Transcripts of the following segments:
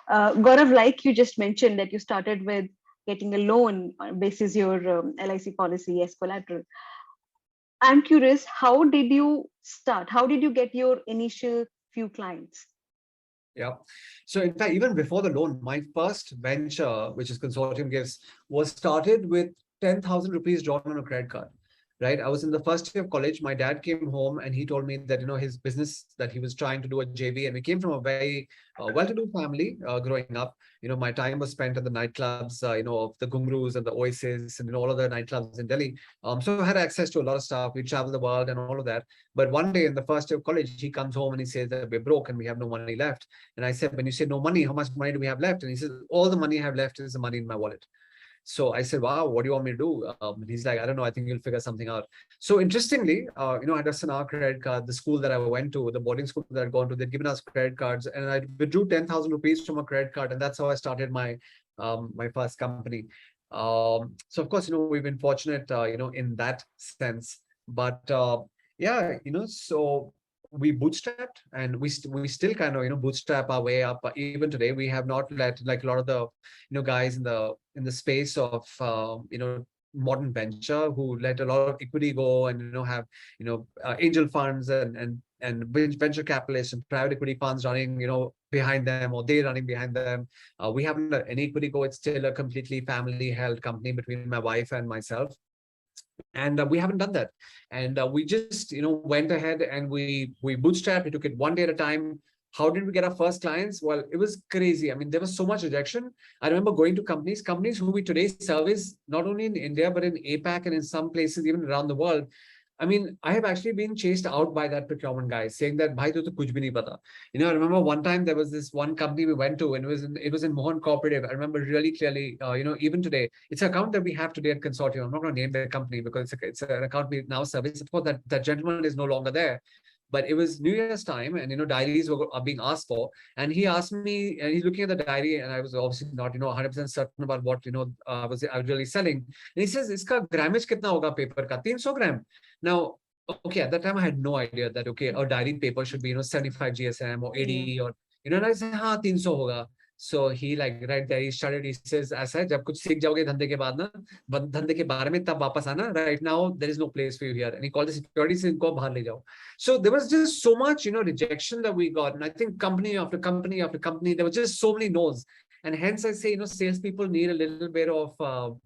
Gaurav, like you just mentioned that you started with getting a loan basis your LIC policy as collateral. I'm curious, how did you start? How did you get your initial few clients? Yeah. So in fact, even before the loan, my first venture, which is consortium gives, was started with 10,000 rupees drawn on a credit card. Right. I was in the first year of college. My dad came home and he told me that, his business that he was trying to do a JV, and we came from a very well-to-do family growing up. My time was spent at the nightclubs, of the Gumrus and the Oasis and, all of the nightclubs in Delhi. So I had access to a lot of stuff. We traveled the world and all of that. But one day in the first year of college, he comes home and he says that we're broke and we have no money left. And I said, when you say no money, how much money do we have left? And he says, all the money I have left is the money in my wallet. So I said, wow, what do you want me to do? He's like, I don't know. I think you'll figure something out. So interestingly, I had a Sanar credit card, the school that I went to, the boarding school that I'd gone to, they'd given us credit cards, and I withdrew 10,000 rupees from a credit card. And that's how I started my first company. So of course, we've been fortunate, in that sense. But yeah, so we bootstrapped, and we still kind of bootstrap our way up. Even today, we have not let, like, a lot of the guys in the space of modern venture, who let a lot of equity go, and have angel funds and venture capitalists and private equity funds running behind them, or they running behind them. We haven't let any equity go. It's still a completely family held company between my wife and myself, and we haven't done that. And we just went ahead and we bootstrapped. We took it one day at a time. How did we get our first clients? Well, it was crazy. I mean, there was so much rejection. I remember going to companies who we today service, not only in India but in APAC and in some places even around the world. I mean, I have actually been chased out by that procurement guy, saying that, "Bhai, tu to kuch bhi nahi pata." I remember one time there was this one company we went to, and it was in Mohan Cooperative. I remember really clearly. Even today, it's an account that we have today at Consortium. I'm not going to name the company because it's an account we now service. Of course, that gentleman is no longer there. But it was New Year's time, and diaries are being asked for. And he asked me, and he's looking at the diary, and I was obviously not 100% certain about what I was really selling. And he says, "Iska grammage kitna hoga paper ka? 300 gram." Now, okay, at that time I had no idea that okay, a diary paper should be 75 GSM or Yeah. 80, or and I said, "हाँ 300 होगा." So he, like, right there he started. He says, "ऐसा है, जब कुछ सीख जाओगे धंधे के बाद ना, धंधे के बारे में तब वापस आना. Right now there is no place for you here." And he called the security, says, "इनको बाहर ले जाओ." So there was just so much rejection that we got, and I think company after company after company, there were just so many no's. And hence I say, salespeople need a little bit of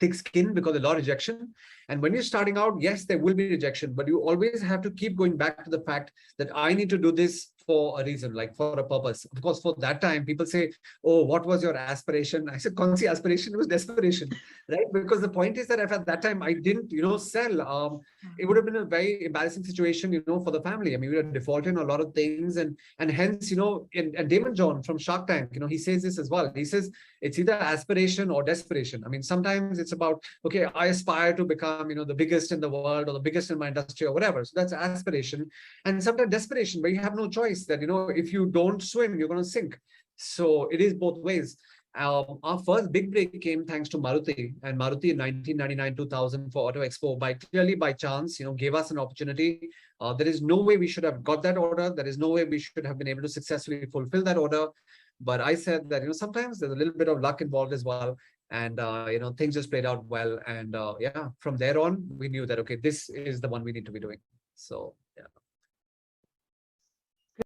thick skin, because a lot of rejection. And when you're starting out, yes, there will be rejection, but you always have to keep going back to the fact that I need to do this for a reason, like for a purpose. Of course, for that time, people say, "Oh, what was your aspiration?" I said, "Kaun si aspiration?" It was desperation, right? Because the point is that if at that time I didn't, sell, it would have been a very embarrassing situation, for the family. I mean, we were defaulted on a lot of things, and hence, and Damon John from Shark Tank, he says this as well. He says it's either aspiration or desperation. I mean, sometimes it's about, okay, I aspire to become, the biggest in the world or the biggest in my industry or whatever. So that's aspiration. And sometimes desperation, where you have no choice, that, if you don't swim, you're going to sink. So it is both ways. Our first big break came thanks to Maruti, and Maruti in 1999, 2000 for Auto Expo, clearly by chance, gave us an opportunity. There is no way we should have got that order. There is no way we should have been able to successfully fulfill that order. But I said that, sometimes there's a little bit of luck involved as well. And, things just played out well. And yeah, from there on, we knew that, okay, this is the one we need to be doing. So